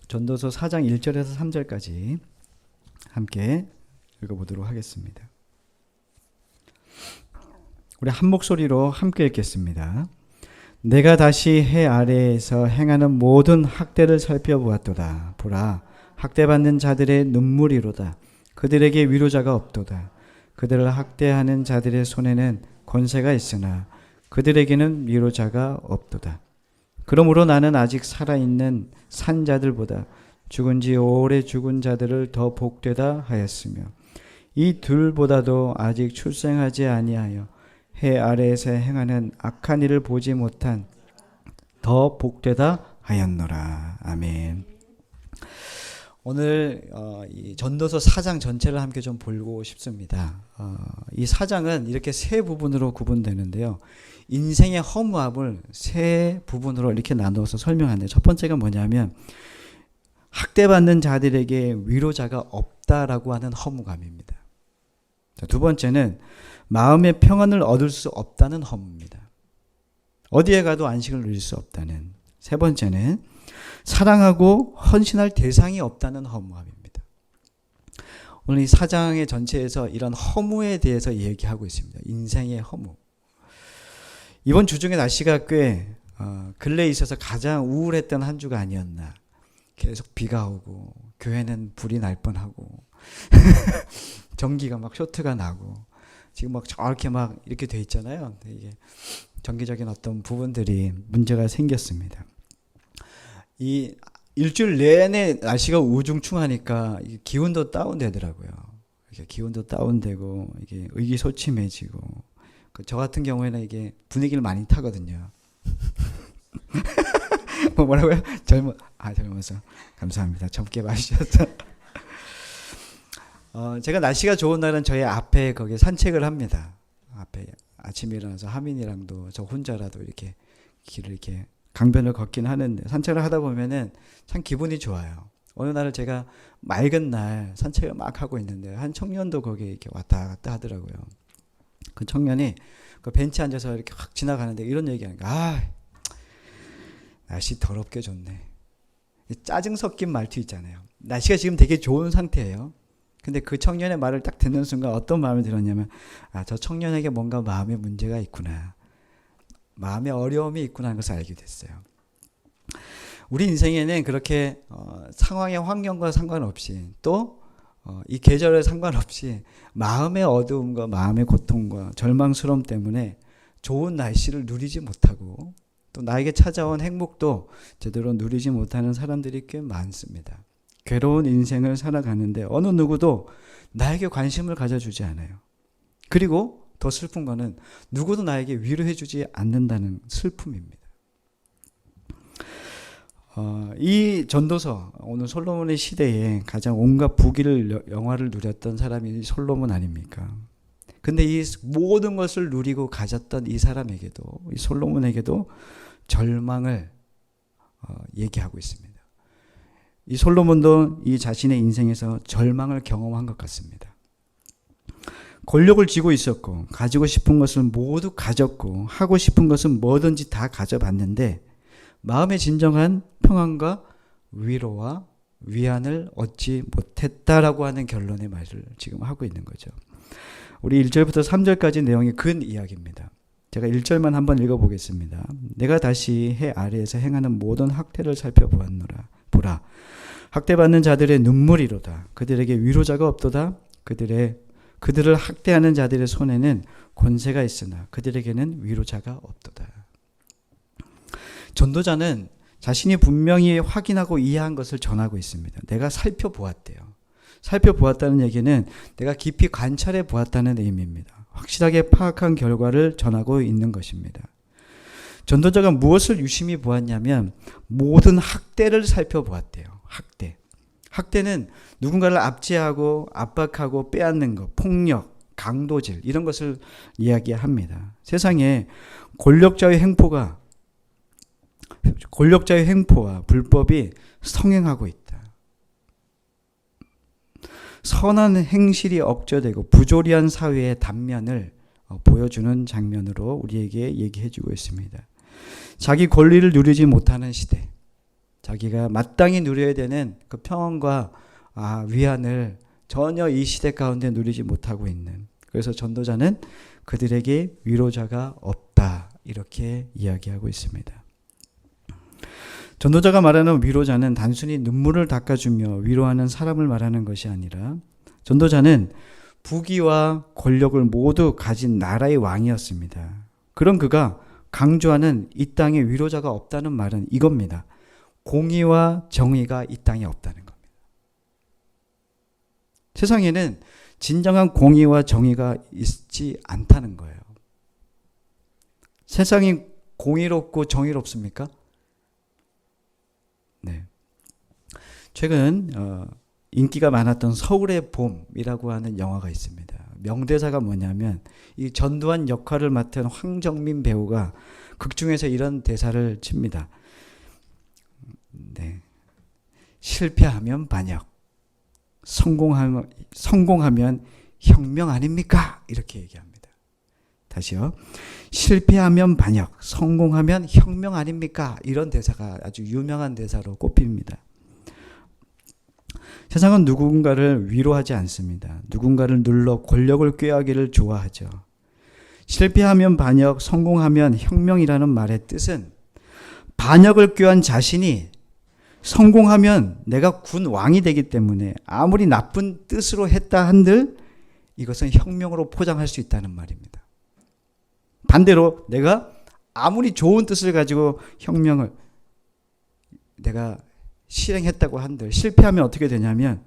전도서 4장 1절에서 3절까지 함께 읽어보도록 하겠습니다. 우리 한 목소리로 함께 읽겠습니다. 내가 다시 해 아래에서 행하는 모든 학대를 살펴보았도다. 보라, 학대받는 자들의 눈물이로다. 그들에게 위로자가 없도다. 그들을 학대하는 자들의 손에는 권세가 있으나 그들에게는 위로자가 없도다. 그러므로 나는 아직 살아있는 산 자들보다 죽은 지 오래 죽은 자들을 더 복되다 하였으며 이 둘보다도 아직 출생하지 아니하여 해 아래에서 행하는 악한 일을 보지 못한 더 복되다 하였노라. 아멘. 오늘 이 전도서 4장 전체를 함께 좀 보고 싶습니다. 이 4장은 이렇게 세 부분으로 구분되는데요. 인생의 허무함을 세 부분으로 이렇게 나누어서 설명하는데, 첫 번째가 뭐냐면 학대받는 자들에게 위로자가 없다라고 하는 허무감입니다. 두 번째는 마음의 평안을 얻을 수 없다는 허무입니다. 어디에 가도 안식을 누릴 수 없다는. 세 번째는 사랑하고 헌신할 대상이 없다는 허무함입니다. 오늘 이 4장의 전체에서 이런 허무에 대해서 얘기하고 있습니다. 인생의 허무. 이번 주 중에 날씨가 꽤 근래에 있어서 가장 우울했던 한 주가 아니었나. 계속 비가 오고 교회는 불이 날 뻔하고 전기가 막 쇼트가 나고 지금 막 저렇게 막 이렇게 돼 있잖아요. 이게 정기적인 어떤 부분들이 문제가 생겼습니다. 이 일주일 내내 날씨가 우중충하니까 기운도 다운되더라고요. 이게 기운도 다운되고 이게 의기소침해지고, 저 같은 경우에는 이게 분위기를 많이 타거든요. 뭐라고요? 젊어서 감사합니다. 젊게 봐주셔서. 제가 날씨가 좋은 날은 저희 앞에 거기 산책을 합니다. 앞에 아침에 일어나서 하민이랑도 저 혼자라도 이렇게 길을 이렇게 강변을 걷긴 하는데, 산책을 하다 보면은 참 기분이 좋아요. 어느 날은 제가 맑은 날 산책을 막 하고 있는데 한 청년도 거기에 이렇게 왔다 갔다 하더라고요. 그 청년이 그 벤치에 앉아서 이렇게 확 지나가는데 이런 얘기하니까, 날씨 더럽게 좋네. 짜증 섞인 말투 있잖아요. 날씨가 지금 되게 좋은 상태예요. 근데 그 청년의 말을 딱 듣는 순간 어떤 마음이 들었냐면, 저 청년에게 뭔가 마음에 문제가 있구나. 마음에 어려움이 있구나 하는 것을 알게 됐어요. 우리 인생에는 그렇게 상황의 환경과 상관없이 또 이 계절에 상관없이 마음의 어두움과 마음의 고통과 절망스러움 때문에 좋은 날씨를 누리지 못하고 또 나에게 찾아온 행복도 제대로 누리지 못하는 사람들이 꽤 많습니다. 괴로운 인생을 살아가는데 어느 누구도 나에게 관심을 가져주지 않아요. 그리고 더 슬픈 거는 누구도 나에게 위로해주지 않는다는 슬픔입니다. 이 전도서, 오늘 솔로몬의 시대에 가장 온갖 부귀를 영화를 누렸던 사람이 솔로몬 아닙니까? 근데 이 모든 것을 누리고 가졌던 이 사람에게도, 이 솔로몬에게도 절망을 얘기하고 있습니다. 이 솔로몬도 이 자신의 인생에서 절망을 경험한 것 같습니다. 권력을 쥐고 있었고 가지고 싶은 것을 모두 가졌고 하고 싶은 것은 뭐든지 다 가져봤는데 마음의 진정한 평안과 위로와 위안을 얻지 못했다라고 하는 결론의 말을 지금 하고 있는 거죠. 우리 1절부터 3절까지 내용이 근 이야기입니다. 제가 1절만 한번 읽어보겠습니다. 내가 다시 해 아래에서 행하는 모든 학대를 살펴보았노라. 보라, 학대받는 자들의 눈물이로다. 그들에게 위로자가 없도다. 그들을 학대하는 자들의 손에는 권세가 있으나 그들에게는 위로자가 없도다. 전도자는 자신이 분명히 확인하고 이해한 것을 전하고 있습니다. 내가 살펴보았대요. 살펴보았다는 얘기는 내가 깊이 관찰해 보았다는 의미입니다. 확실하게 파악한 결과를 전하고 있는 것입니다. 전도자가 무엇을 유심히 보았냐면 모든 학대를 살펴보았대요. 학대는 누군가를 압제하고 압박하고 빼앗는 것, 폭력, 강도질 이런 것을 이야기합니다. 세상에 권력자의 행포와 불법이 성행하고 있다. 선한 행실이 억제되고 부조리한 사회의 단면을 보여주는 장면으로 우리에게 얘기해주고 있습니다. 자기 권리를 누리지 못하는 시대, 자기가 마땅히 누려야 되는 그 평안과 위안을 전혀 이 시대 가운데 누리지 못하고 있는, 그래서 전도자는 그들에게 위로자가 없다 이렇게 이야기하고 있습니다. 전도자가 말하는 위로자는 단순히 눈물을 닦아주며 위로하는 사람을 말하는 것이 아니라, 전도자는 부귀와 권력을 모두 가진 나라의 왕이었습니다. 그런 그가 강조하는 이 땅에 위로자가 없다는 말은 이겁니다. 공의와 정의가 이 땅에 없다는 겁니다. 세상에는 진정한 공의와 정의가 있지 않다는 거예요. 세상이 공의롭고 정의롭습니까? 네. 최근 인기가 많았던 서울의 봄이라고 하는 영화가 있습니다. 명대사가 뭐냐면 이 전두환 역할을 맡은 황정민 배우가 극 중에서 이런 대사를 칩니다. 네. 실패하면 반역, 성공하면 혁명 아닙니까? 이렇게 얘기합니다. 다시요. 실패하면 반역, 성공하면 혁명 아닙니까? 이런 대사가 아주 유명한 대사로 꼽힙니다. 세상은 누군가를 위로하지 않습니다. 누군가를 눌러 권력을 꾀하기를 좋아하죠. 실패하면 반역, 성공하면 혁명이라는 말의 뜻은 반역을 꾀한 자신이 성공하면 내가 군 왕이 되기 때문에 아무리 나쁜 뜻으로 했다 한들 이것은 혁명으로 포장할 수 있다는 말입니다. 반대로 내가 아무리 좋은 뜻을 가지고 혁명을 내가 실행했다고 한들 실패하면 어떻게 되냐면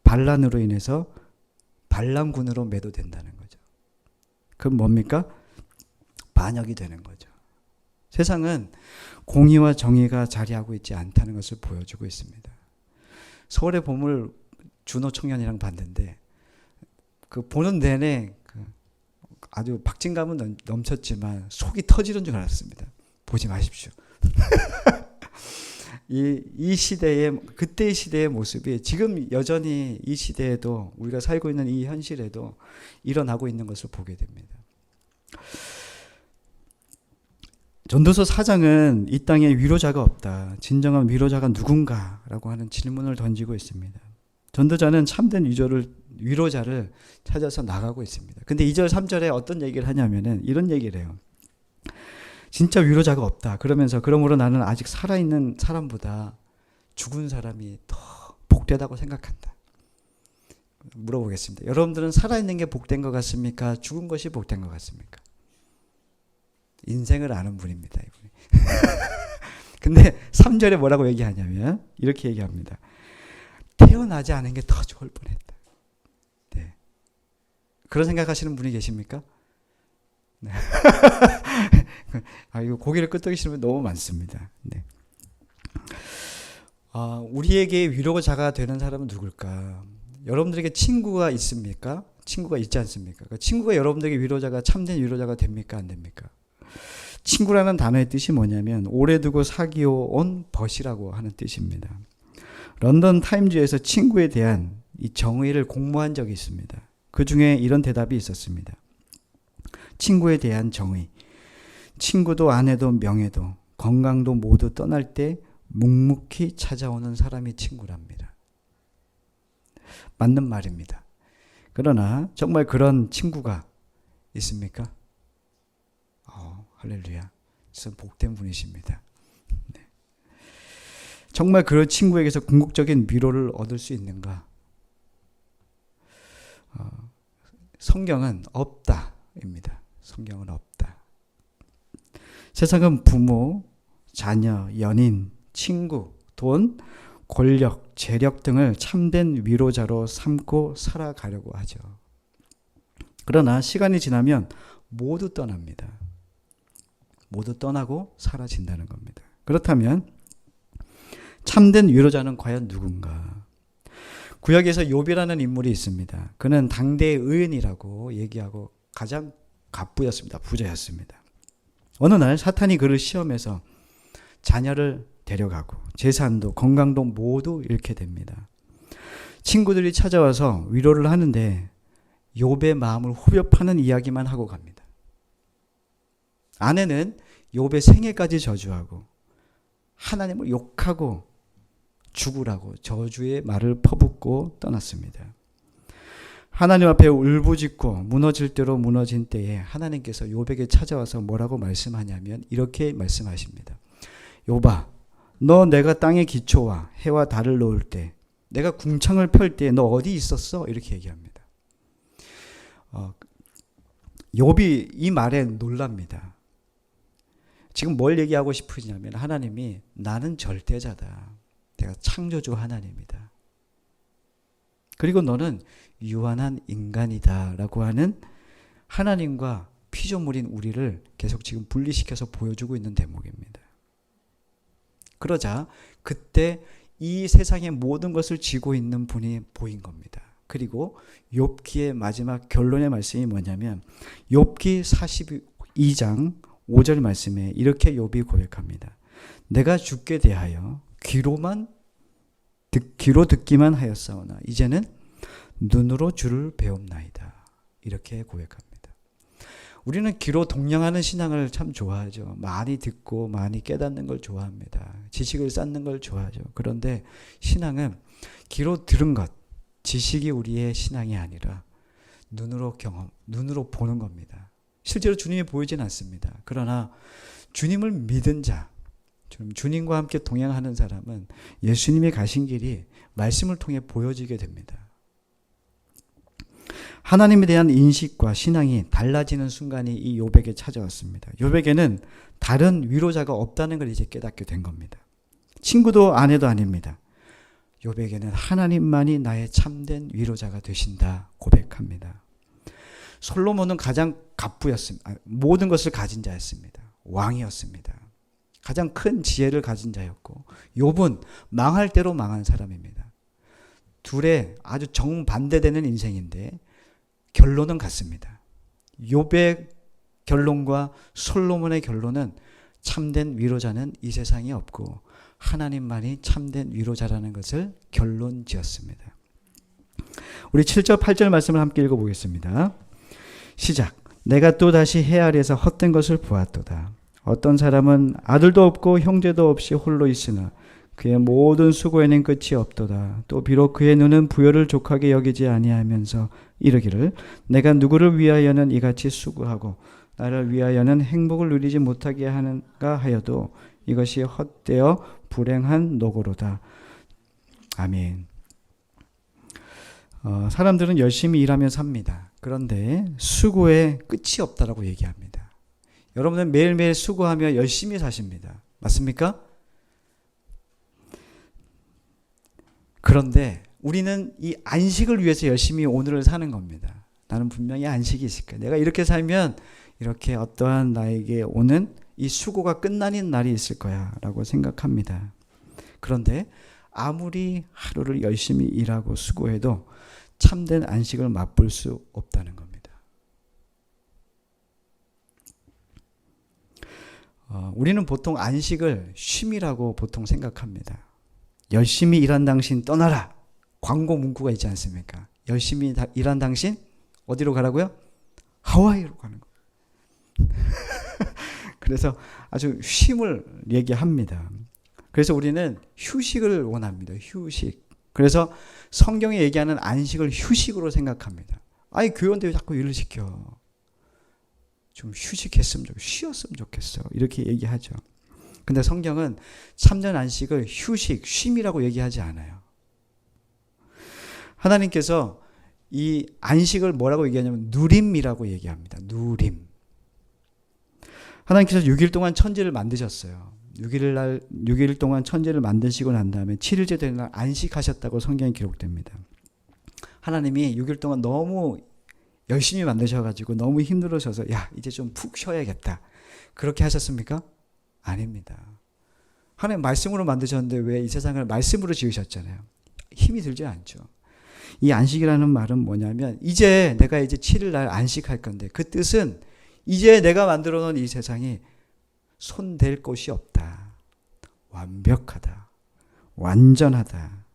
반란으로 인해서 반란군으로 매도된다는 거죠. 그럼 뭡니까? 반역이 되는 거죠. 세상은 공의와 정의가 자리하고 있지 않다는 것을 보여주고 있습니다. 서울의 봄을 준호 청년이랑 봤는데 그 보는 내내 아주 박진감은 넘쳤지만 속이 터지는 줄 알았습니다. 보지 마십시오. 이 시대의, 그때의 시대의 모습이 지금 여전히 이 시대에도 우리가 살고 있는 이 현실에도 일어나고 있는 것을 보게 됩니다. 전도서 4장은 이 땅에 위로자가 없다, 진정한 위로자가 누군가라고 하는 질문을 던지고 있습니다. 전도자는 참된 위로자를 찾아서 나가고 있습니다. 근데 2절 3절에 어떤 얘기를 하냐면은 이런 얘기를 해요. 진짜 위로자가 없다. 그러므로 나는 아직 살아있는 사람보다 죽은 사람이 더 복되다고 생각한다. 물어보겠습니다. 여러분들은 살아있는 게 복된 것 같습니까? 죽은 것이 복된 것 같습니까? 인생을 아는 분입니다, 이분이. 근데 3절에 뭐라고 얘기하냐면 이렇게 얘기합니다. 태어나지 않은 게 더 좋을 뻔했다. 네. 그런 생각하시는 분이 계십니까? 네. 이거 고개를 끄덕이시는 분 너무 많습니다. 네. 우리에게 위로자가 되는 사람은 누굴까? 여러분들에게 친구가 있습니까? 친구가 있지 않습니까? 그 친구가 여러분들에게 위로자가, 참된 위로자가 됩니까? 안 됩니까? 친구라는 단어의 뜻이 뭐냐면 오래 두고 사귀어 온 벗이라고 하는 뜻입니다. 런던 타임즈에서 친구에 대한 이 정의를 공모한 적이 있습니다. 그 중에 이런 대답이 있었습니다. 친구에 대한 정의. 친구도 아내도 명예도 건강도 모두 떠날 때 묵묵히 찾아오는 사람이 친구랍니다. 맞는 말입니다. 그러나 정말 그런 친구가 있습니까? 할렐루야. 진짜 복된 분이십니다. 네. 정말 그런 친구에게서 궁극적인 위로를 얻을 수 있는가? 성경은 없다입니다. 성경은 없다. 세상은 부모, 자녀, 연인, 친구, 돈, 권력, 재력 등을 참된 위로자로 삼고 살아가려고 하죠. 그러나 시간이 지나면 모두 떠납니다. 모두 떠나고 사라진다는 겁니다. 그렇다면 참된 위로자는 과연 누군가? 구약에서 욥이라는 인물이 있습니다. 그는 당대의 의인이라고 얘기하고 가장 갑부였습니다. 부자였습니다. 어느 날 사탄이 그를 시험해서 자녀를 데려가고 재산도 건강도 모두 잃게 됩니다. 친구들이 찾아와서 위로를 하는데 욥의 마음을 후벼 파는 이야기만 하고 갑니다. 아내는 욥의 생애까지 저주하고 하나님을 욕하고 죽으라고 저주의 말을 퍼붓고 떠났습니다. 하나님 앞에 울부짖고 무너질 대로 무너진 때에 하나님께서 욥에게 찾아와서 뭐라고 말씀하냐면 이렇게 말씀하십니다. 욥아, 너 내가 땅의 기초와 해와 달을 놓을 때, 내가 궁창을 펼 때 너 어디 있었어? 이렇게 얘기합니다. 욥이 이 말에 놀랍니다. 지금 뭘 얘기하고 싶으냐면 하나님이 나는 절대자다. 내가 창조주 하나님이다. 그리고 너는 유한한 인간이다 라고 하는 하나님과 피조물인 우리를 계속 지금 분리시켜서 보여주고 있는 대목입니다. 그러자 그때 이 세상의 모든 것을 쥐고 있는 분이 보인 겁니다. 그리고 욥기의 마지막 결론의 말씀이 뭐냐면 욥기 42장 5절 말씀에 이렇게 욥이 고백합니다. 내가 주께 대하여 귀로 듣기만 하였사오나 이제는 눈으로 주를 배웁나이다. 이렇게 고백합니다. 우리는 귀로 동령하는 신앙을 참 좋아하죠. 많이 듣고 많이 깨닫는 걸 좋아합니다. 지식을 쌓는 걸 좋아하죠. 그런데 신앙은 귀로 들은 것, 지식이 우리의 신앙이 아니라 눈으로 보는 겁니다. 실제로 주님이 보이진 않습니다. 그러나 주님을 믿은 자, 주님과 함께 동행하는 사람은 예수님이 가신 길이 말씀을 통해 보여지게 됩니다. 하나님에 대한 인식과 신앙이 달라지는 순간이 이 욥에게 찾아왔습니다. 욥에게는 다른 위로자가 없다는 걸 이제 깨닫게 된 겁니다. 친구도 아내도 아닙니다. 욥에게는 하나님만이 나의 참된 위로자가 되신다 고백합니다. 솔로몬은 가장 갑부였습니다. 모든 것을 가진 자였습니다. 왕이었습니다. 가장 큰 지혜를 가진 자였고 욥은 망할 대로 망한 사람입니다. 둘의 아주 정반대되는 인생인데 결론은 같습니다. 욥의 결론과 솔로몬의 결론은 참된 위로자는 이 세상에 없고 하나님만이 참된 위로자라는 것을 결론 지었습니다. 우리 7절 8절 말씀을 함께 읽어보겠습니다. 시작. 내가 또 다시 해 아래에서 헛된 것을 보았도다. 어떤 사람은 아들도 없고 형제도 없이 홀로 있으나 그의 모든 수고에는 끝이 없도다. 또 비록 그의 눈은 부요를 족하게 여기지 아니하면서 이르기를 내가 누구를 위하여는 이같이 수고하고 나를 위하여는 행복을 누리지 못하게 하는가 하여도 이것이 헛되어 불행한 노고로다. 아멘. 사람들은 열심히 일하며 삽니다. 그런데 수고에 끝이 없다라고 얘기합니다. 여러분은 매일매일 수고하며 열심히 사십니다. 맞습니까? 그런데 우리는 이 안식을 위해서 열심히 오늘을 사는 겁니다. 나는 분명히 안식이 있을 거야. 내가 이렇게 살면 이렇게 어떠한 나에게 오는 이 수고가 끝나는 날이 있을 거야 라고 생각합니다. 그런데 아무리 하루를 열심히 일하고 수고해도 참된 안식을 맛볼 수 없다는 겁니다. 우리는 보통 안식을 쉼이라고 보통 생각합니다. 열심히 일한 당신 떠나라. 광고 문구가 있지 않습니까? 열심히 일한 당신 어디로 가라고요? 하와이로 가는 거. 그래서 아주 쉼을 얘기합니다. 그래서 우리는 휴식을 원합니다. 휴식. 그래서 성경이 얘기하는 안식을 휴식으로 생각합니다. 아니 교회인데 왜 자꾸 일을 시켜? 좀 휴식했으면 좋겠어. 쉬었으면 좋겠어. 이렇게 얘기하죠. 근데 성경은 참된 안식을 휴식, 쉼이라고 얘기하지 않아요. 하나님께서 이 안식을 뭐라고 얘기하냐면 누림이라고 얘기합니다. 누림. 하나님께서 6일 동안 천지를 만드셨어요. 6일 동안 천지를 만드시고 난 다음에 7일째 되는 날 안식하셨다고 성경에 기록됩니다. 하나님이 6일 동안 너무 열심히 만드셔가지고 너무 힘들으셔서 야 이제 좀 푹 쉬어야겠다. 그렇게 하셨습니까? 아닙니다. 하나님 말씀으로 만드셨는데 왜 이 세상을 말씀으로 지으셨잖아요. 힘이 들지 않죠. 이 안식이라는 말은 뭐냐면 이제 내가 이제 7일 날 안식할 건데 그 뜻은 이제 내가 만들어 놓은 이 세상이 손댈 곳이 없다. 완벽하다. 완전하다.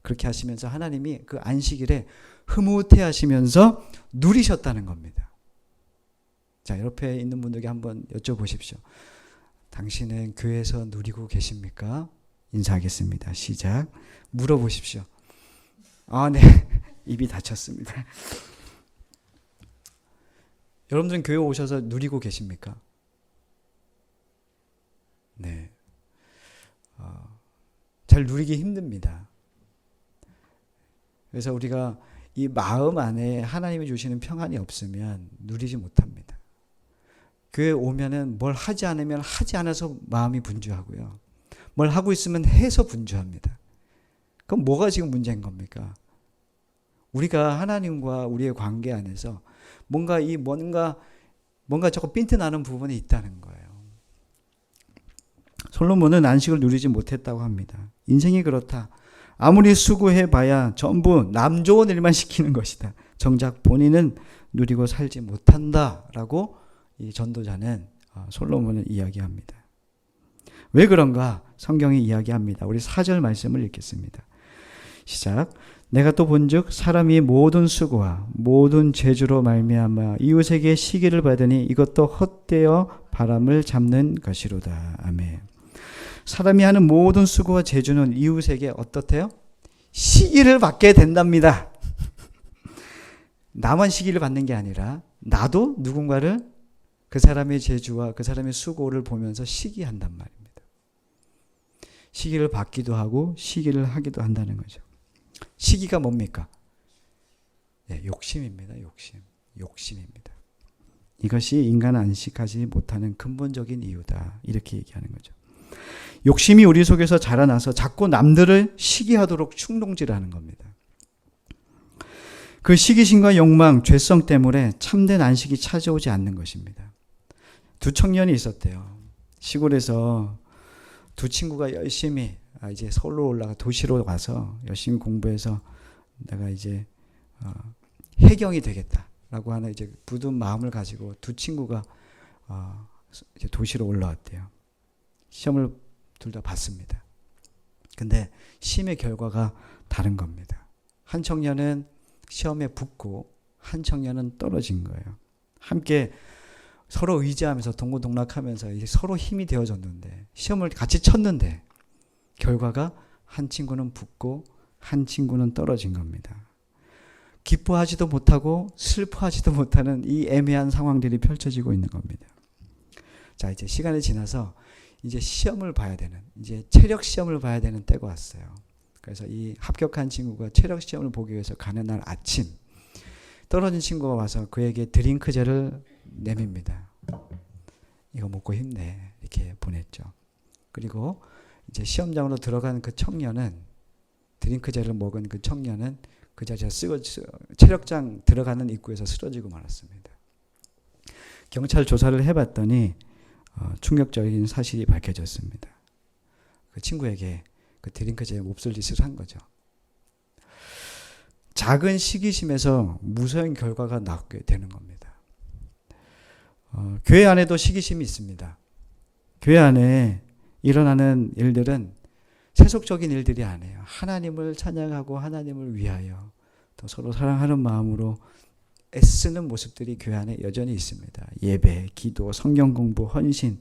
그렇게 하시면서 하나님이 그 안식일에 흐뭇해 하시면서 누리셨다는 겁니다. 자, 옆에 있는 분들에게 한번 여쭤보십시오. 당신은 교회에서 누리고 계십니까? 인사하겠습니다. 시작. 물어보십시오. 네. 입이 닫혔습니다. 여러분들은 교회 오셔서 누리고 계십니까? 네. 잘 누리기 힘듭니다. 그래서 우리가 이 마음 안에 하나님이 주시는 평안이 없으면 누리지 못합니다. 교회 오면은 뭘 하지 않으면 하지 않아서 마음이 분주하고요. 뭘 하고 있으면 해서 분주합니다. 그럼 뭐가 지금 문제인 겁니까? 우리가 하나님과 우리의 관계 안에서 뭔가 자꾸 빈틈나는 부분이 있다는 거예요. 솔로몬은 안식을 누리지 못했다고 합니다. 인생이 그렇다. 아무리 수고해봐야 전부 남 좋은 일만 시키는 것이다. 정작 본인은 누리고 살지 못한다라고 이 전도자는 솔로몬은 이야기합니다. 왜 그런가? 성경이 이야기합니다. 우리 4절 말씀을 읽겠습니다. 시작. 내가 또 본즉 사람이 모든 수고와 모든 재주로 말미암아 이웃에게 시기를 받으니 이것도 헛되어 바람을 잡는 것이로다. 아멘. 사람이 하는 모든 수고와 재주는 이웃에게 어떻대요? 시기를 받게 된답니다. 나만 시기를 받는 게 아니라 나도 누군가를 그 사람의 재주와 그 사람의 수고를 보면서 시기한단 말입니다. 시기를 받기도 하고 시기를 하기도 한다는 거죠. 시기가 뭡니까? 네, 욕심입니다. 욕심입니다. 이것이 인간 안식하지 못하는 근본적인 이유다. 이렇게 얘기하는 거죠. 욕심이 우리 속에서 자라나서 자꾸 남들을 시기하도록 충동질하는 겁니다. 그 시기심과 욕망, 죄성 때문에 참된 안식이 찾아오지 않는 것입니다. 두 청년이 있었대요. 시골에서 두 친구가 열심히 이제 서울로 올라가 도시로 가서 열심히 공부해서 내가 이제 해경이 되겠다라고 하는 이제 굳은 마음을 가지고 두 친구가 이제 도시로 올라왔대요. 시험을 둘 다 봤습니다. 근데 시험의 결과가 다른 겁니다. 한 청년은 시험에 붙고 한 청년은 떨어진 거예요. 함께 서로 의지하면서 동고동락하면서 이제 서로 힘이 되어졌는데 시험을 같이 쳤는데 결과가 한 친구는 붙고 한 친구는 떨어진 겁니다. 기뻐하지도 못하고 슬퍼하지도 못하는 이 애매한 상황들이 펼쳐지고 있는 겁니다. 자, 이제 시간이 지나서 이제 시험을 봐야 되는, 이제 체력 시험을 봐야 되는 때가 왔어요. 그래서 이 합격한 친구가 체력 시험을 보기 위해서 가는 날 아침 떨어진 친구가 와서 그에게 드링크제를 내밉니다. 이거 먹고 힘내. 이렇게 보냈죠. 그리고 이제 시험장으로 들어간 그 청년은 드링크제를 먹은 그 청년은 그 자리에서 체력장 들어가는 입구에서 쓰러지고 말았습니다. 경찰 조사를 해봤더니 충격적인 사실이 밝혀졌습니다. 그 친구에게 그 드링크제에 몹쓸 짓을 한 거죠. 작은 시기심에서 무서운 결과가 나게 되는 겁니다. 교회 안에도 시기심이 있습니다. 교회 안에 일어나는 일들은 세속적인 일들이 아니에요. 하나님을 찬양하고 하나님을 위하여 또 서로 사랑하는 마음으로 애쓰는 모습들이 교회 안에 여전히 있습니다. 예배, 기도, 성경 공부, 헌신,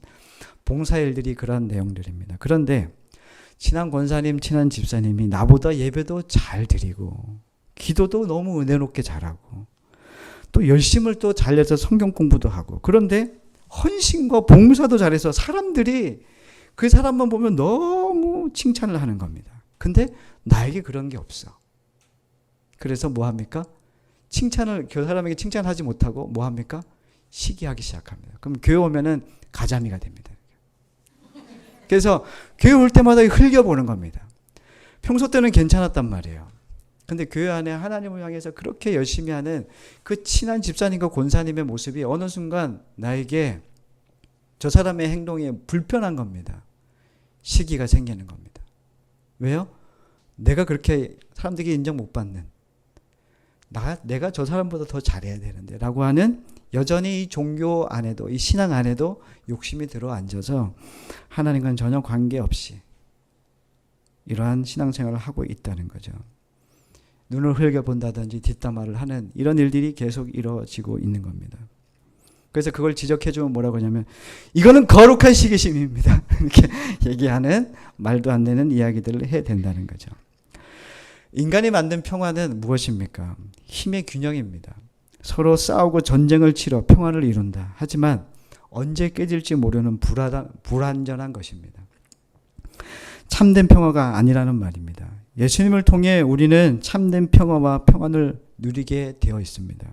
봉사일들이 그런 내용들입니다. 그런데 친한 권사님, 친한 집사님이 나보다 예배도 잘 드리고 기도도 너무 은혜롭게 잘하고 또 열심을 또 잘해서 성경 공부도 하고 그런데 헌신과 봉사도 잘해서 사람들이 그 사람만 보면 너무 칭찬을 하는 겁니다. 근데 나에게 그런 게 없어. 그래서 뭐 합니까? 그 사람에게 칭찬하지 못하고 뭐 합니까? 시기하기 시작합니다. 그럼 교회 오면은 가자미가 됩니다. 그래서 교회 올 때마다 흘겨보는 겁니다. 평소 때는 괜찮았단 말이에요. 근데 교회 안에 하나님을 향해서 그렇게 열심히 하는 그 친한 집사님과 권사님의 모습이 어느 순간 나에게 저 사람의 행동이 불편한 겁니다. 시기가 생기는 겁니다. 왜요? 내가 그렇게 사람들에게 인정 못 받는 내가 저 사람보다 더 잘해야 되는데 라고 하는 여전히 이 종교 안에도 이 신앙 안에도 욕심이 들어앉아서 하나님과는 전혀 관계없이 이러한 신앙생활을 하고 있다는 거죠. 눈을 흘겨본다든지 뒷담화를 하는 이런 일들이 계속 이루어지고 있는 겁니다. 그래서 그걸 지적해주면 뭐라고 하냐면 이거는 거룩한 시기심입니다. 이렇게 얘기하는 말도 안 되는 이야기들을 해야 된다는 거죠. 인간이 만든 평화는 무엇입니까? 힘의 균형입니다. 서로 싸우고 전쟁을 치러 평화를 이룬다. 하지만 언제 깨질지 모르는 불완전한 것입니다. 참된 평화가 아니라는 말입니다. 예수님을 통해 우리는 참된 평화와 평안을 누리게 되어 있습니다.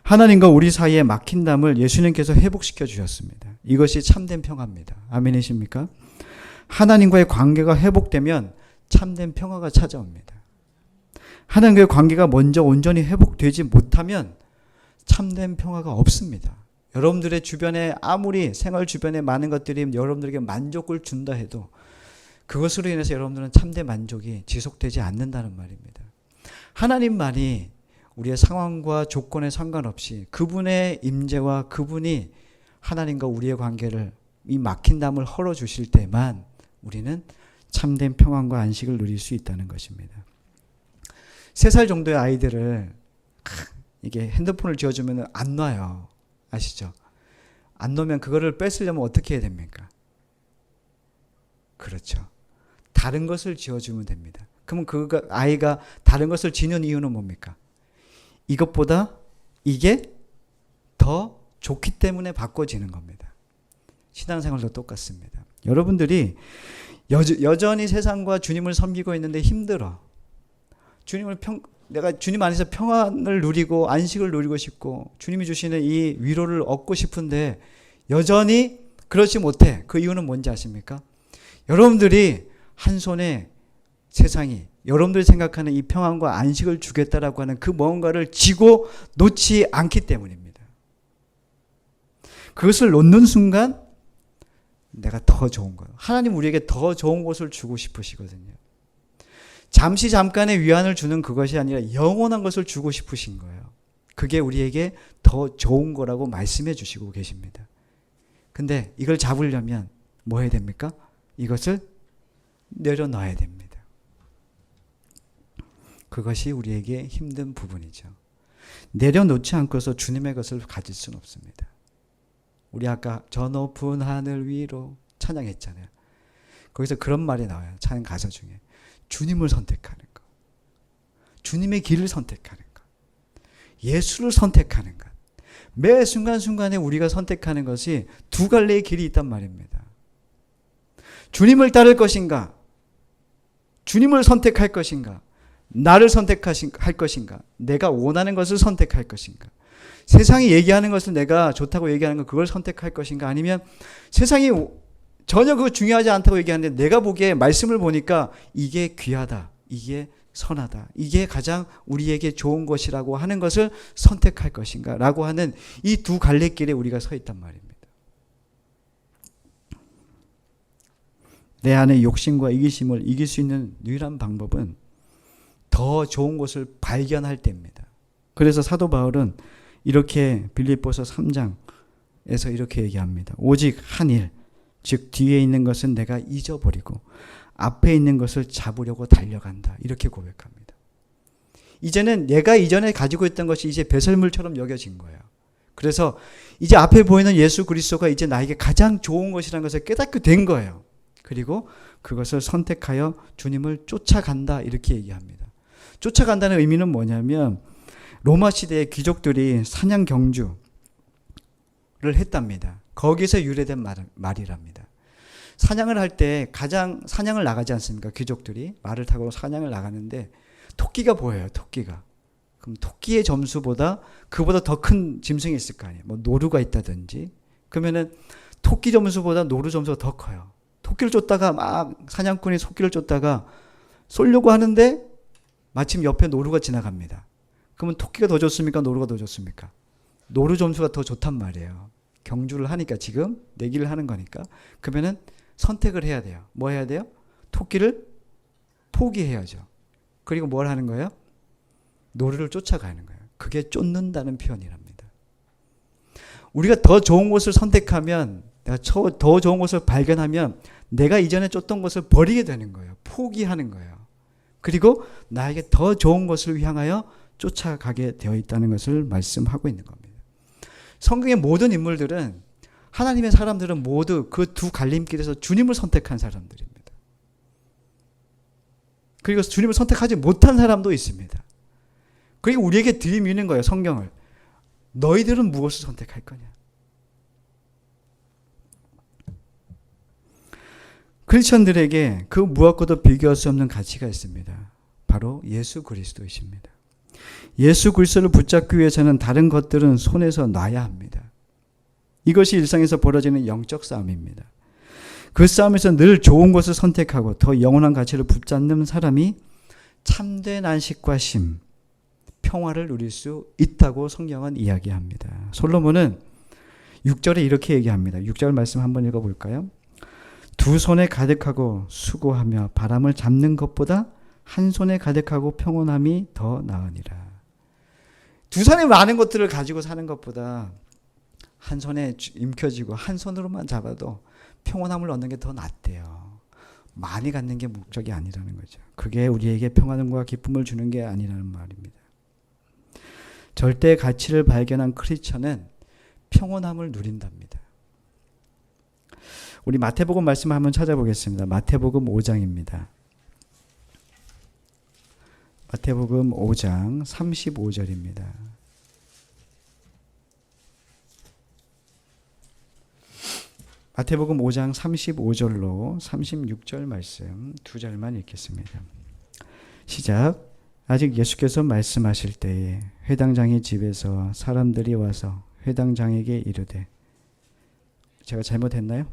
하나님과 우리 사이에 막힌 담을 예수님께서 회복시켜 주셨습니다. 이것이 참된 평화입니다. 아멘이십니까? 하나님과의 관계가 회복되면 참된 평화가 찾아옵니다. 하나님과의 관계가 먼저 온전히 회복되지 못하면 참된 평화가 없습니다. 여러분들의 주변에 아무리 생활 주변에 많은 것들이 여러분들에게 만족을 준다 해도 그것으로 인해서 여러분들은 참된 만족이 지속되지 않는다는 말입니다. 하나님만이 우리의 상황과 조건에 상관없이 그분의 임재와 그분이 하나님과 우리의 관계를 이 막힌 담을 헐어주실 때만 우리는 참된 평안과 안식을 누릴 수 있다는 것입니다. 3살 정도의 아이들을 이게 핸드폰을 쥐어주면 안 놔요. 아시죠? 안 놓으면 그거를 뺏으려면 어떻게 해야 됩니까? 그렇죠. 다른 것을 쥐어주면 됩니다. 그러면 그 아이가 다른 것을 쥐는 이유는 뭡니까? 이것보다 이게 더 좋기 때문에 바꿔지는 겁니다. 신앙생활도 똑같습니다. 여러분들이 여전히 세상과 주님을 섬기고 있는데 힘들어. 내가 주님 안에서 평안을 누리고 안식을 누리고 싶고 주님이 주시는 이 위로를 얻고 싶은데 여전히 그렇지 못해. 그 이유는 뭔지 아십니까? 여러분들이 한 손에 세상이 여러분들이 생각하는 이 평안과 안식을 주겠다라고 하는 그 뭔가를 쥐고 놓지 않기 때문입니다. 그것을 놓는 순간 내가 더 좋은 거예요. 하나님 우리에게 더 좋은 것을 주고 싶으시거든요. 잠깐의 위안을 주는 그것이 아니라 영원한 것을 주고 싶으신 거예요. 그게 우리에게 더 좋은 거라고 말씀해 주시고 계십니다. 근데 이걸 잡으려면 뭐 해야 됩니까? 이것을 내려놔야 됩니다. 그것이 우리에게 힘든 부분이죠. 내려놓지 않고서 주님의 것을 가질 수는 없습니다. 우리 아까 저 높은 하늘 위로 찬양했잖아요. 거기서 그런 말이 나와요. 찬양 가사 중에. 주님을 선택하는 것. 주님의 길을 선택하는 것. 예수를 선택하는 것. 매 순간순간에 우리가 선택하는 것이 두 갈래의 길이 있단 말입니다. 주님을 따를 것인가? 주님을 선택할 것인가? 나를 선택할 것인가? 내가 원하는 것을 선택할 것인가? 세상이 얘기하는 것을 내가 좋다고 얘기하는 거 그걸 선택할 것인가? 아니면 세상이 전혀 그거 중요하지 않다고 얘기하는데 내가 보기에 말씀을 보니까 이게 귀하다. 이게 선하다. 이게 가장 우리에게 좋은 것이라고 하는 것을 선택할 것인가? 라고 하는 이 두 갈래길에 우리가 서 있단 말입니다. 내 안의 욕심과 이기심을 이길 수 있는 유일한 방법은 더 좋은 것을 발견할 때입니다. 그래서 사도 바울은 이렇게 빌립보서 3장에서 이렇게 얘기합니다. 오직 한 일, 즉 뒤에 있는 것은 내가 잊어버리고 앞에 있는 것을 잡으려고 달려간다. 이렇게 고백합니다. 이제는 내가 이전에 가지고 있던 것이 이제 배설물처럼 여겨진 거예요. 그래서 이제 앞에 보이는 예수 그리스도가 이제 나에게 가장 좋은 것이라는 것을 깨닫게 된 거예요. 그리고 그것을 선택하여 주님을 쫓아간다. 이렇게 얘기합니다. 쫓아간다는 의미는 뭐냐면 로마 시대의 귀족들이 사냥 경주를 했답니다. 거기서 유래된 말이랍니다. 사냥을 할 때 사냥을 나가지 않습니까? 귀족들이 말을 타고 사냥을 나가는데 토끼가 보여요. 토끼가. 그럼 토끼의 점수보다 그보다 더 큰 짐승이 있을 거 아니에요. 뭐 노루가 있다든지. 그러면은 토끼 점수보다 노루 점수가 더 커요. 토끼를 쫓다가 막 사냥꾼이 토끼를 쫓다가 쏠려고 하는데 마침 옆에 노루가 지나갑니다. 그러면 토끼가 더 좋습니까? 노루가 더 좋습니까? 노루 점수가 더 좋단 말이에요. 경주를 하니까 지금 내기를 하는 거니까. 그러면은 선택을 해야 돼요. 뭐 해야 돼요? 토끼를 포기해야죠. 그리고 뭘 하는 거예요? 노루를 쫓아가는 거예요. 그게 쫓는다는 표현이랍니다. 우리가 더 좋은 것을 선택하면, 내가 더 좋은 것을 발견하면 내가 이전에 쫓던 것을 버리게 되는 거예요. 포기하는 거예요. 그리고 나에게 더 좋은 것을 향하여 쫓아가게 되어 있다는 것을 말씀하고 있는 겁니다. 성경의 모든 인물들은 하나님의 사람들은 모두 그 두 갈림길에서 주님을 선택한 사람들입니다. 그리고 주님을 선택하지 못한 사람도 있습니다. 그리고 우리에게 들이미는 거예요. 성경을. 너희들은 무엇을 선택할 거냐. 크리스천들에게 그 무엇과도 비교할 수 없는 가치가 있습니다. 바로 예수 그리스도이십니다. 예수 그리스도를 붙잡기 위해서는 다른 것들은 손에서 놔야 합니다. 이것이 일상에서 벌어지는 영적 싸움입니다. 그 싸움에서 늘 좋은 것을 선택하고 더 영원한 가치를 붙잡는 사람이 참된 안식과 쉼, 평화를 누릴 수 있다고 성경은 이야기합니다. 솔로몬은 6절에 이렇게 얘기합니다. 6절 말씀 한번 읽어볼까요? 두 손에 가득하고 수고하며 바람을 잡는 것보다 한 손에 가득하고 평온함이 더 나으니라. 두 손에 많은 것들을 가지고 사는 것보다 한 손에 임켜지고 한 손으로만 잡아도 평온함을 얻는 게 더 낫대요. 많이 갖는 게 목적이 아니라는 거죠. 그게 우리에게 평안과 기쁨을 주는 게 아니라는 말입니다. 절대 가치를 발견한 크리스천은 평온함을 누린답니다. 우리 마태복음 말씀 한번 찾아보겠습니다. 마태복음 5장입니다. 마태복음 5장 35절입니다. 마태복음 5장 35절로 36절 말씀 두 절만 읽겠습니다. 시작. 아직 예수께서 말씀하실 때에 회당장의 집에서 사람들이 와서 회당장에게 이르되, 제가 잘못했나요?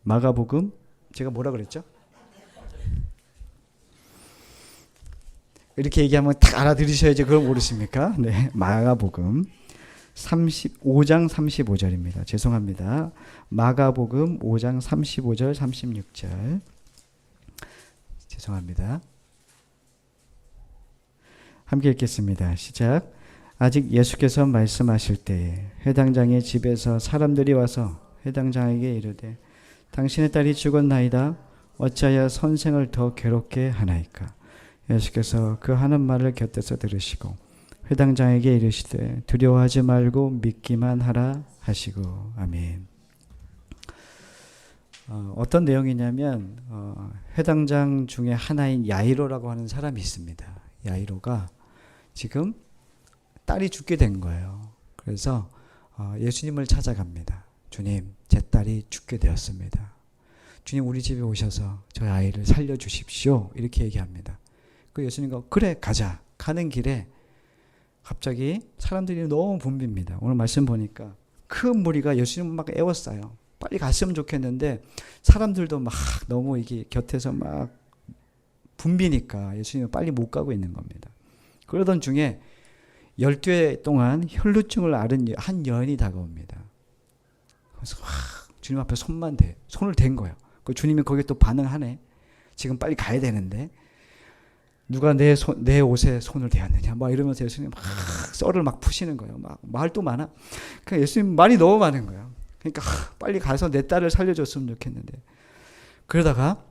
마가복음, 제가 뭐라 그랬죠? 이렇게 얘기하면 딱 알아들으셔야지 그걸 모르십니까? 네, 마가복음 5장 35절입니다. 죄송합니다. 마가복음 5장 35절 36절 죄송합니다. 함께 읽겠습니다. 시작. 아직 예수께서 말씀하실 때에 회당장의 집에서 사람들이 와서 회당장에게 이르되, 당신의 딸이 죽었나이다. 어찌하여 선생을 더 괴롭게 하나이까? 예수께서 그 하는 말을 곁에서 들으시고 회당장에게 이르시되, 두려워하지 말고 믿기만 하라 하시고. 아멘. 어떤 내용이냐면 회당장 중에 하나인 야이로라고 하는 사람이 있습니다. 야이로가 지금 딸이 죽게 된 거예요. 그래서 예수님을 찾아갑니다. 주님, 제 딸이 죽게 되었습니다. 주님, 우리 집에 오셔서 저희 아이를 살려주십시오. 이렇게 얘기합니다. 그 예수님과 그래 가자. 가는 길에 갑자기 사람들이 너무 붐빕니다. 오늘 말씀 보니까 큰 무리가 예수님을 막 애워싸요. 빨리 갔으면 좋겠는데 사람들도 막 너무 이게 곁에서 막 붐비니까 예수님은 빨리 못 가고 있는 겁니다. 그러던 중에 12회 동안 혈루증을 앓은 한 여인이 다가옵니다. 그래서 주님 앞에 손을 댄 거예요. 그 주님이 거기에 또 반응하네. 지금 빨리 가야 되는데 누가 내 옷에 손을 대었느냐 막 이러면서 예수님 막 썰을 막 푸시는 거예요. 막 말도 많아. 그러니까 예수님 말이 너무 많은 거예요. 그러니까 빨리 가서 내 딸을 살려줬으면 좋겠는데, 그러다가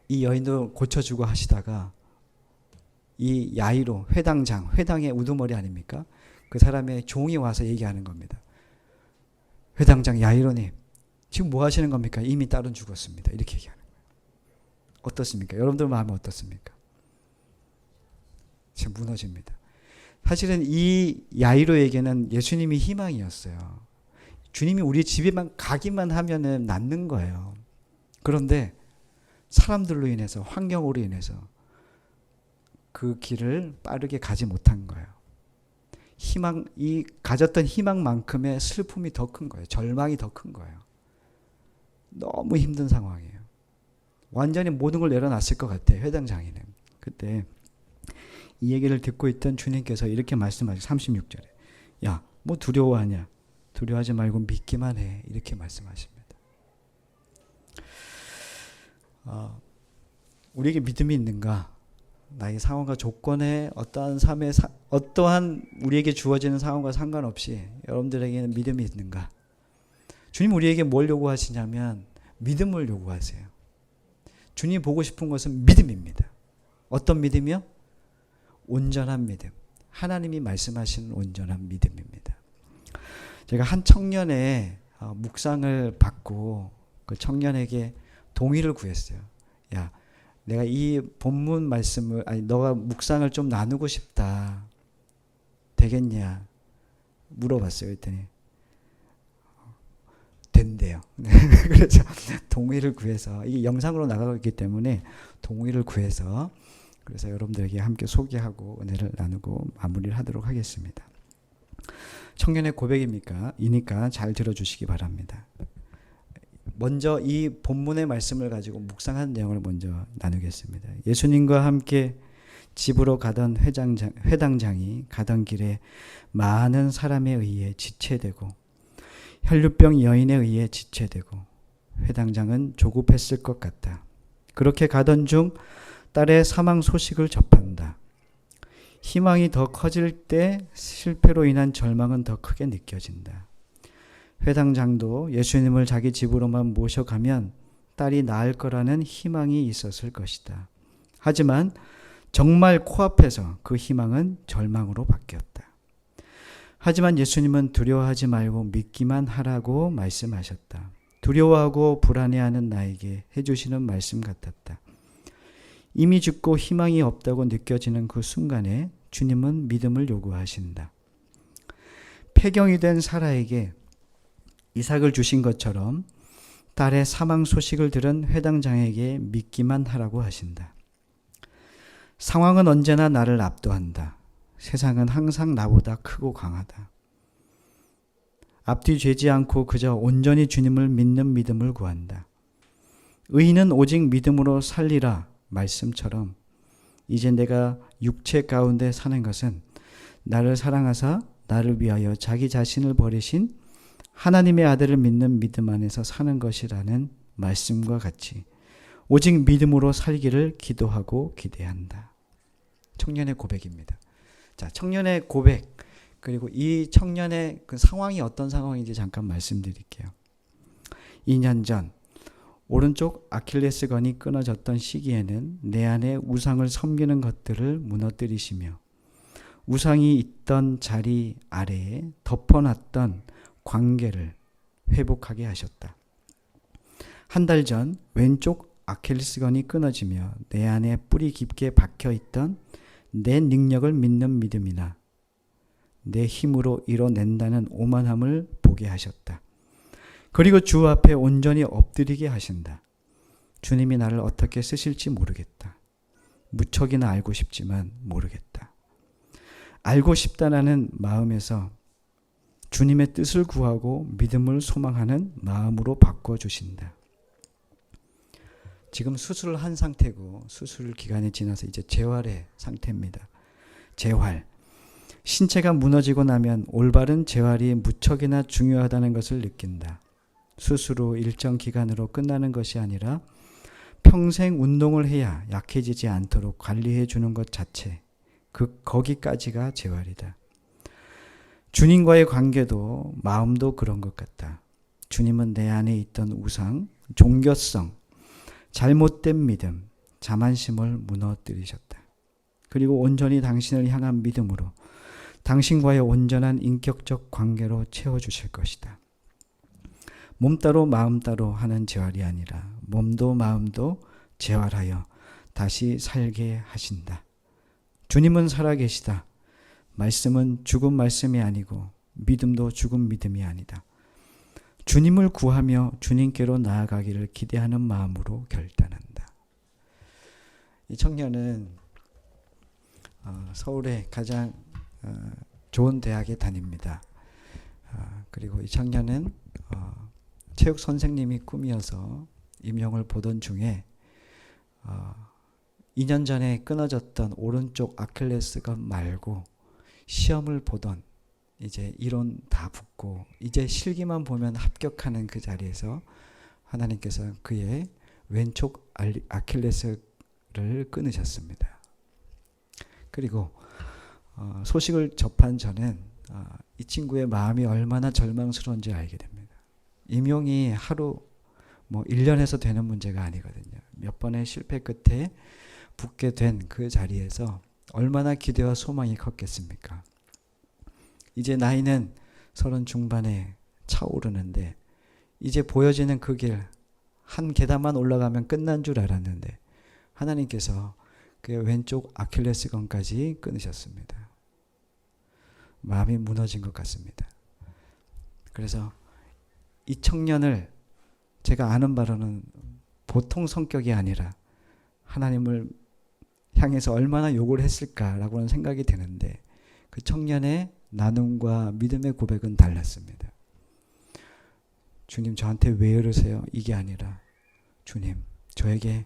이 여인도 고쳐주고 하시다가 이 야이로 회당의 우두머리 아닙니까? 그 사람의 종이 와서 얘기하는 겁니다. 회당장 야이로님, 지금 뭐 하시는 겁니까? 이미 딸은 죽었습니다. 이렇게 얘기하는 거예요. 어떻습니까? 여러분들 마음은 어떻습니까? 지금 무너집니다. 사실은 이 야이로에게는 예수님이 희망이었어요. 주님이 우리 집에만 가기만 하면은 낫는 거예요. 그런데 사람들로 인해서, 환경으로 인해서 그 길을 빠르게 가지 못한 거예요. 이 가졌던 희망만큼의 슬픔이 더 큰 거예요. 절망이 더 큰 거예요. 너무 힘든 상황이에요. 완전히 모든 걸 내려놨을 것 같아요. 회당장에는. 그때 이 얘기를 듣고 있던 주님께서 이렇게 말씀하시죠. 36절에. 야, 뭐 두려워하냐? 두려워하지 말고 믿기만 해. 이렇게 말씀하십니다. 우리에게 믿음이 있는가? 나의 상황과 조건에 어떠한 우리에게 주어지는 상황과 상관없이 여러분들에게는 믿음이 있는가? 주님 우리에게 뭘 요구하시냐면 믿음을 요구하세요. 주님이 보고 싶은 것은 믿음입니다. 어떤 믿음이요? 온전한 믿음. 하나님이 말씀하시는 온전한 믿음입니다. 제가 한 청년의 묵상을 받고 그 청년에게 동의를 구했어요. 야, 내가 이 본문 말씀을, 너가 묵상을 좀 나누고 싶다. 되겠냐? 물어봤어요. 그랬더니 된대요. 그래서 동의를 구해서, 이게 영상으로 나가고 있기 때문에 동의를 구해서, 그래서 여러분들에게 함께 소개하고 은혜를 나누고 마무리를 하도록 하겠습니다. 청년의 고백이니까 잘 들어주시기 바랍니다. 먼저 이 본문의 말씀을 가지고 묵상한 내용을 먼저 나누겠습니다. 예수님과 함께 집으로 가던 회당장이 가던 길에 많은 사람에 의해 지체되고 혈류병 여인에 의해 지체되고 회당장은 조급했을 것 같다. 그렇게 가던 중 딸의 사망 소식을 접한다. 희망이 더 커질 때 실패로 인한 절망은 더 크게 느껴진다. 회당장도 예수님을 자기 집으로만 모셔가면 딸이 나을 거라는 희망이 있었을 것이다. 하지만 정말 코앞에서 그 희망은 절망으로 바뀌었다. 하지만 예수님은 두려워하지 말고 믿기만 하라고 말씀하셨다. 두려워하고 불안해하는 나에게 해주시는 말씀 같았다. 이미 죽고 희망이 없다고 느껴지는 그 순간에 주님은 믿음을 요구하신다. 폐경이 된 사라에게 이삭을 주신 것처럼 딸의 사망 소식을 들은 회당장에게 믿기만 하라고 하신다. 상황은 언제나 나를 압도한다. 세상은 항상 나보다 크고 강하다. 앞뒤 죄지 않고 그저 온전히 주님을 믿는 믿음을 구한다. 의인은 오직 믿음으로 살리라 말씀처럼 이제 내가 육체 가운데 사는 것은 나를 사랑하사 나를 위하여 자기 자신을 버리신 하나님의 아들을 믿는 믿음 안에서 사는 것이라는 말씀과 같이 오직 믿음으로 살기를 기도하고 기대한다. 청년의 고백입니다. 자, 청년의 고백, 그리고 이 청년의 그 상황이 어떤 상황인지 잠깐 말씀드릴게요. 2년 전 오른쪽 아킬레스건이 끊어졌던 시기에는 내 안에 우상을 섬기는 것들을 무너뜨리시며 우상이 있던 자리 아래에 덮어놨던 관계를 회복하게 하셨다. 한 달 전 왼쪽 아킬레스건이 끊어지며 내 안에 뿌리 깊게 박혀있던 내 능력을 믿는 믿음이나 내 힘으로 이뤄낸다는 오만함을 보게 하셨다. 그리고 주 앞에 온전히 엎드리게 하신다. 주님이 나를 어떻게 쓰실지 모르겠다. 무척이나 알고 싶지만 모르겠다. 알고 싶다라는 마음에서 주님의 뜻을 구하고 믿음을 소망하는 마음으로 바꿔주신다. 지금 수술을 한 상태고 수술 기간이 지나서 이제 재활의 상태입니다. 재활. 신체가 무너지고 나면 올바른 재활이 무척이나 중요하다는 것을 느낀다. 수술 후 일정 기간으로 끝나는 것이 아니라 평생 운동을 해야 약해지지 않도록 관리해 주는 것 자체, 거기까지가 재활이다. 주님과의 관계도 마음도 그런 것 같다. 주님은 내 안에 있던 우상, 종교성, 잘못된 믿음, 자만심을 무너뜨리셨다. 그리고 온전히 당신을 향한 믿음으로 당신과의 온전한 인격적 관계로 채워주실 것이다. 몸 따로 마음 따로 하는 재활이 아니라 몸도 마음도 재활하여 다시 살게 하신다. 주님은 살아계시다. 말씀은 죽은 말씀이 아니고 믿음도 죽은 믿음이 아니다. 주님을 구하며 주님께로 나아가기를 기대하는 마음으로 결단한다. 이 청년은 서울의 가장 좋은 대학에 다닙니다. 그리고 이 청년은 체육 선생님이 꿈이어서 임용을 보던 중에 2년 전에 끊어졌던 오른쪽 아킬레스건 말고 시험을 보던 이제 이론 다 붙고 이제 실기만 보면 합격하는 그 자리에서 하나님께서 그의 왼쪽 아킬레스를 끊으셨습니다. 그리고 소식을 접한 저는 이 친구의 마음이 얼마나 절망스러운지 알게 됩니다. 임용이 하루 1년에서 되는 문제가 아니거든요. 몇 번의 실패 끝에 붙게 된 그 자리에서 얼마나 기대와 소망이 컸겠습니까? 이제 나이는 30 중반에 차오르는데 이제 보여지는 그 길 한 계단만 올라가면 끝난 줄 알았는데 하나님께서 그의 왼쪽 아킬레스건까지 끊으셨습니다. 마음이 무너진 것 같습니다. 그래서 이 청년을 제가 아는 바로는 보통 성격이 아니라 하나님을 향해서 얼마나 욕을 했을까라고는 생각이 되는데 그 청년의 나눔과 믿음의 고백은 달랐습니다. 주님 저한테 왜 이러세요? 이게 아니라 주님 저에게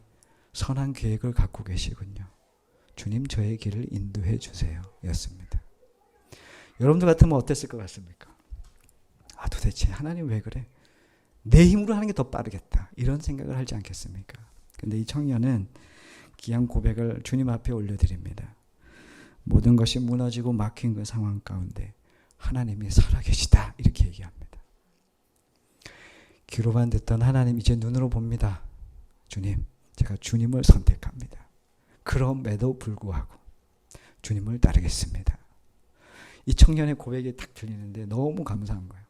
선한 계획을 갖고 계시군요. 주님 저의 길을 인도해 주세요 였습니다. 여러분들 같으면 어땠을 것 같습니까? 도대체 하나님 왜 그래? 내 힘으로 하는 게 더 빠르겠다 이런 생각을 하지 않겠습니까? 근데 이 청년은 귀한 고백을 주님 앞에 올려드립니다. 모든 것이 무너지고 막힌 그 상황 가운데 하나님이 살아계시다 이렇게 얘기합니다. 귀로만 듣던 하나님 이제 눈으로 봅니다. 주님 제가 주님을 선택합니다. 그럼에도 불구하고 주님을 따르겠습니다. 이 청년의 고백이 딱 들리는데 너무 감사한 거예요.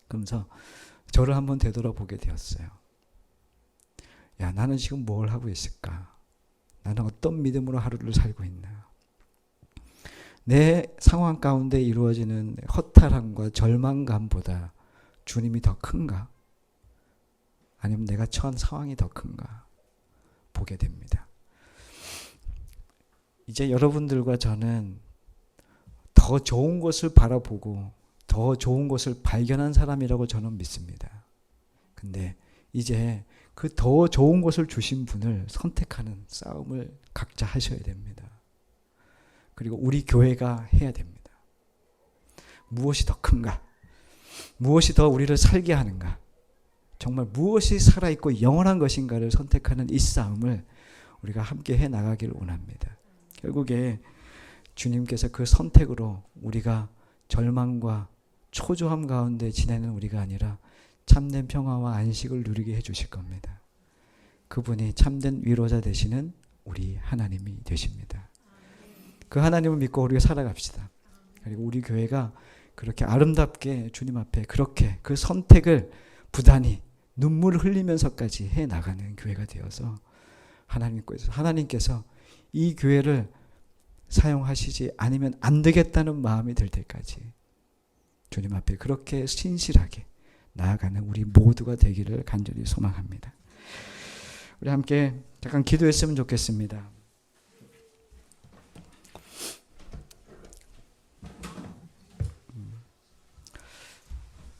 그러면서 저를 한번 되돌아보게 되었어요. 야 나는 지금 뭘 하고 있을까? 나는 어떤 믿음으로 하루를 살고 있나? 내 상황 가운데 이루어지는 허탈함과 절망감보다 주님이 더 큰가? 아니면 내가 처한 상황이 더 큰가? 보게 됩니다. 이제 여러분들과 저는 더 좋은 것을 바라보고 더 좋은 것을 발견한 사람이라고 저는 믿습니다. 근데 이제 그 더 좋은 것을 주신 분을 선택하는 싸움을 각자 하셔야 됩니다. 그리고 우리 교회가 해야 됩니다. 무엇이 더 큰가? 무엇이 더 우리를 살게 하는가? 정말 무엇이 살아있고 영원한 것인가를 선택하는 이 싸움을 우리가 함께 해 나가길 원합니다. 결국에 주님께서 그 선택으로 우리가 절망과 초조함 가운데 지내는 우리가 아니라 참된 평화와 안식을 누리게 해주실 겁니다. 그분이 참된 위로자 되시는 우리 하나님이 되십니다. 그 하나님을 믿고 우리가 살아갑시다. 그리고 우리 교회가 그렇게 아름답게 주님 앞에 그렇게 그 선택을 부단히 눈물을 흘리면서까지 해나가는 교회가 되어서 하나님께서 이 교회를 사용하시지 않으면 안 되겠다는 마음이 들 때까지 주님 앞에 그렇게 신실하게 나아가는 우리 모두가 되기를 간절히 소망합니다. 우리 함께 잠깐 기도했으면 좋겠습니다.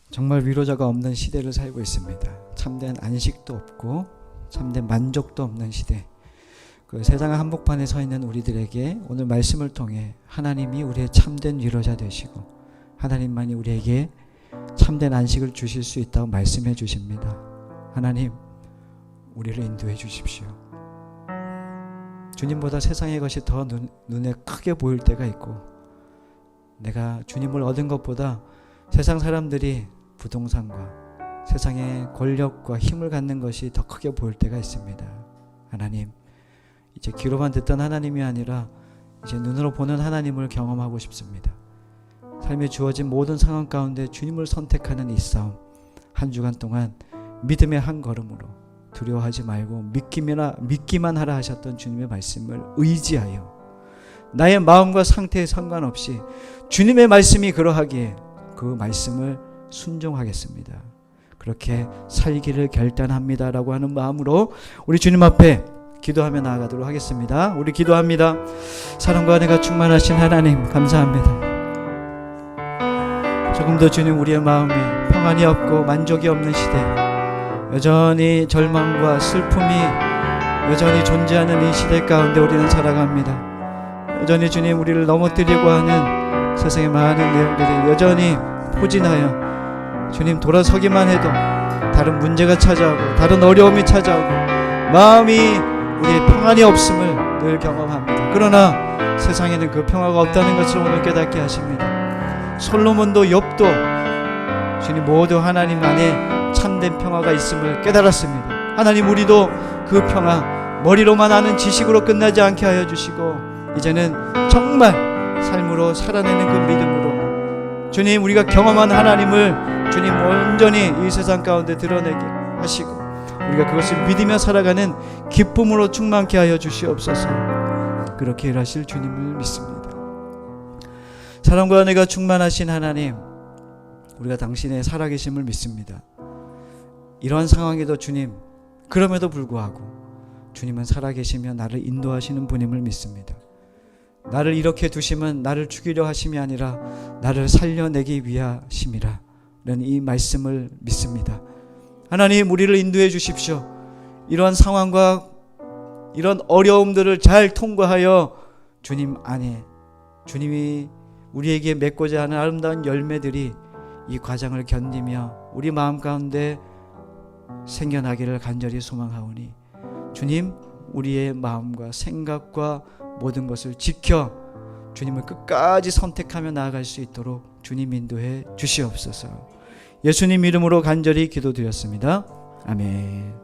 정말 위로자가 없는 시대를 살고 있습니다. 참된 안식도 없고 참된 만족도 없는 시대. 그 세상 한복판에 서 있는 우리들에게 오늘 말씀을 통해 하나님이 우리의 참된 위로자 되시고 하나님만이 우리에게 참된 안식을 주실 수 있다고 말씀해 주십니다. 하나님, 우리를 인도해 주십시오. 주님보다 세상의 것이 더 눈에 크게 보일 때가 있고 내가 주님을 얻은 것보다 세상 사람들이 부동산과 세상의 권력과 힘을 갖는 것이 더 크게 보일 때가 있습니다. 하나님, 이제 귀로만 듣던 하나님이 아니라 이제 눈으로 보는 하나님을 경험하고 싶습니다. 삶에 주어진 모든 상황 가운데 주님을 선택하는 이 싸움, 한 주간 동안 믿음의 한 걸음으로 두려워하지 말고 믿기만 하라 하셨던 주님의 말씀을 의지하여 나의 마음과 상태에 상관없이 주님의 말씀이 그러하기에 그 말씀을 순종하겠습니다. 그렇게 살기를 결단합니다라고 하는 마음으로 우리 주님 앞에 기도하며 나아가도록 하겠습니다. 우리 기도합니다. 사랑과 은혜가 충만하신 하나님 감사합니다. 조금도 주님 우리의 마음에 평안이 없고 만족이 없는 시대, 여전히 절망과 슬픔이 여전히 존재하는 이 시대 가운데 우리는 살아갑니다. 여전히 주님 우리를 넘어뜨리고 하는 세상의 많은 내용들이 여전히 포진하여 주님 돌아서기만 해도 다른 문제가 찾아오고 다른 어려움이 찾아오고 마음이 우리의 평안이 없음을 늘 경험합니다. 그러나 세상에는 그 평화가 없다는 것을 오늘 깨닫게 하십니다. 솔로몬도 욥도 주님 모두 하나님 안에 참된 평화가 있음을 깨달았습니다. 하나님 우리도 그 평화 머리로만 아는 지식으로 끝나지 않게 하여 주시고 이제는 정말 삶으로 살아내는 그 믿음으로 주님, 우리가 경험한 하나님을 주님 온전히 이 세상 가운데 드러내게 하시고 우리가 그것을 믿으며 살아가는 기쁨으로 충만케 하여 주시옵소서. 그렇게 일하실 주님을 믿습니다. 사랑과 은혜가 충만하신 하나님, 우리가 당신의 살아계심을 믿습니다. 이러한 상황에도 주님, 그럼에도 불구하고 주님은 살아계시며 나를 인도하시는 분임을 믿습니다. 나를 이렇게 두심은 나를 죽이려 하심이 아니라 나를 살려내기 위하심이라 라는 이 말씀을 믿습니다. 하나님, 우리를 인도해 주십시오. 이러한 상황과 이런 어려움들을 잘 통과하여 주님 안에 주님이 우리에게 맺고자 하는 아름다운 열매들이 이 과정을 견디며 우리 마음 가운데 생겨나기를 간절히 소망하오니 주님, 우리의 마음과 생각과 모든 것을 지켜 주님을 끝까지 선택하며 나아갈 수 있도록 주님 인도해 주시옵소서. 예수님 이름으로 간절히 기도드렸습니다. 아멘.